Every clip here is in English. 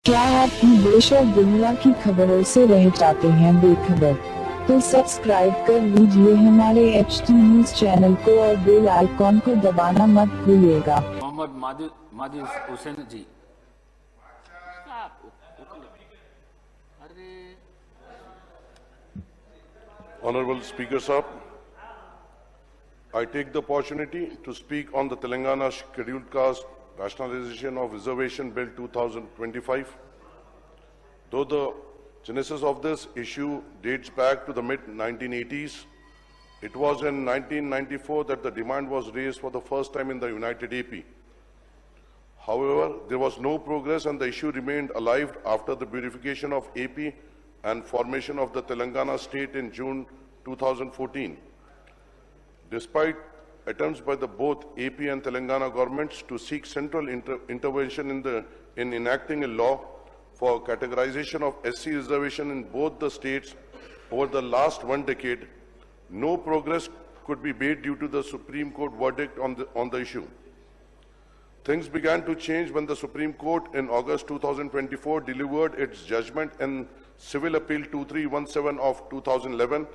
क्या आप देश और दुनिया की खबरों से रह जाते हैं बेखबर? तो सब्सक्राइब कर लीजिए हमारे HT न्यूज चैनल को और बेल आइकॉन को दबाना मत भूलिएगा। मोहम्मद मादी हुसैन जी। Honorable Speaker Sahab, I take the opportunity to speak on the Telangana Scheduled Caste Rationalization of Reservation Bill 2025. Though the genesis of this issue dates back to the mid-1980s, it was in 1994 that the demand was raised for the first time in the United AP. However, there was no progress and the issue remained alive after the beautification of AP and formation of the Telangana state in June 2014. Despite attempts by both AP and Telangana governments to seek central intervention in enacting a law for categorization of SC reservation in both the states over the last 1 decade, no progress could be made due to the Supreme Court verdict on the issue. Things began to change when the Supreme Court in August 2024 delivered its judgment in Civil Appeal 2317 of 2011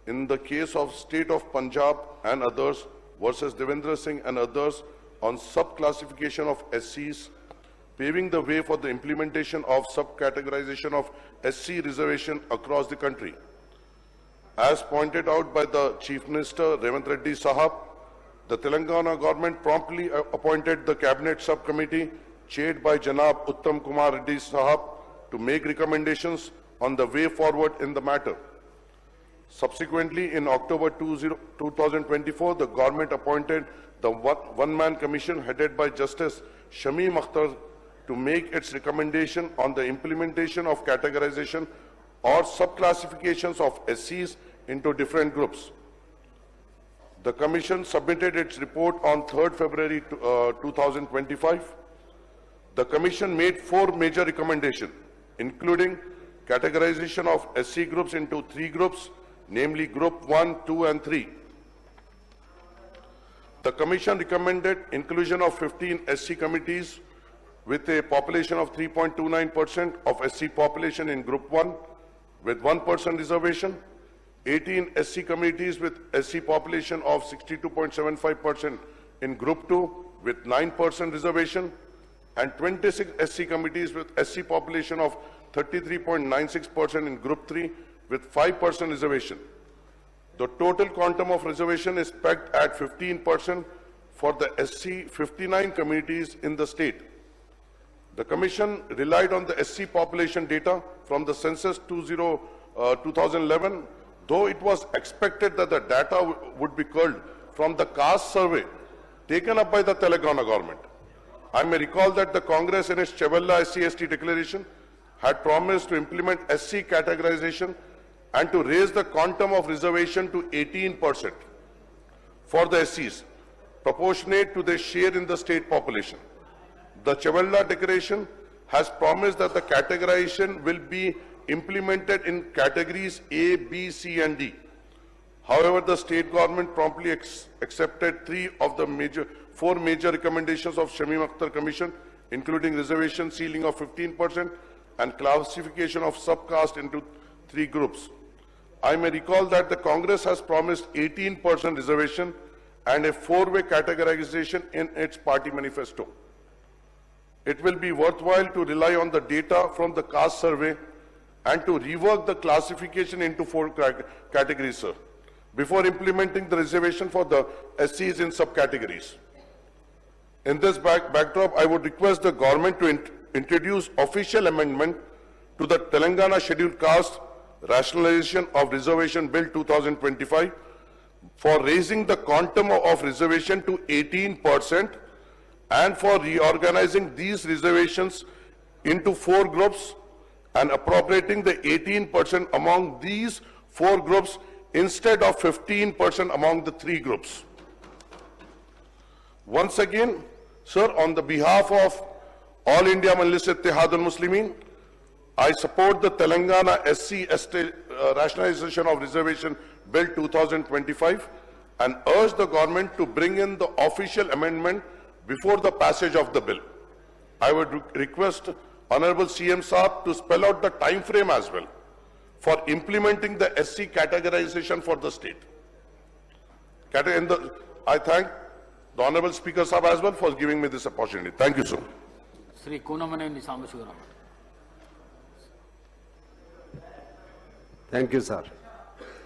in the case of State of Punjab and others versus Devendra Singh and others on subclassification of SCs, paving the way for the implementation of subcategorization of SC reservation across the country. As pointed out by the Chief Minister Revanth Reddy Sahab, the Telangana government promptly appointed the Cabinet Subcommittee chaired by Janab Uttam Kumar Reddy Sahab to make recommendations on the way forward in the matter. Subsequently, in October 2024, the government appointed the one-man commission headed by Justice Shamim Akhtar to make its recommendation on the implementation of categorization or subclassifications of SCs into different groups. The Commission submitted its report on 3rd February 2025. The Commission made 4 major recommendations, including categorization of SC groups into 3 groups, namely Group 1, 2, and 3. The Commission recommended inclusion of 15 SC committees with a population of 3.29% of SC population in Group 1 with 1% reservation, 18 SC committees with SC population of 62.75% in Group 2 with 9% reservation, and 26 SC committees with SC population of 33.96% in Group 3 with 5% reservation. The total quantum of reservation is pegged at 15% for the SC 59 communities in the state. The Commission relied on the SC population data from the census 2011, though it was expected that the data would be culled from the caste survey taken up by the Telangana government. I may recall that the Congress in its Chevella SC/ST declaration had promised to implement SC categorization and to raise the quantum of reservation to 18% for the SCs, proportionate to their share in the state population. The Chevella declaration has promised that the categorization will be implemented in categories A, B, C, and D. However, the state government promptly accepted 3 of the 4 major recommendations of Shamim Akhtar Commission, including reservation ceiling of 15% and classification of subcaste into 3 groups. I may recall that the Congress has promised 18% reservation and a 4-way categorization in its party manifesto. It will be worthwhile to rely on the data from the caste survey and to rework the classification into 4 categories, sir, before implementing the reservation for the SCs in subcategories. In this backdrop, I would request the government to introduce official amendment to the Telangana Scheduled Caste Rationalization of Reservation Bill 2025 for raising the quantum of reservation to 18% and for reorganizing these reservations into 4 groups and appropriating the 18% among these 4 groups instead of 15% among the 3 groups. Once again, sir, on the behalf of All India Majlis Ittihad al-Muslimin, I support the Telangana SC/ST Rationalization of Reservation Bill 2025 and urge the government to bring in the official amendment before the passage of the bill. I would request Honorable CM Saab to spell out the time frame as well for implementing the SC categorization for the state. I thank the Honorable Speaker Saab as well for giving me this opportunity. Thank you, sir. Sri Kunamane Nisambashura. Thank you, sir.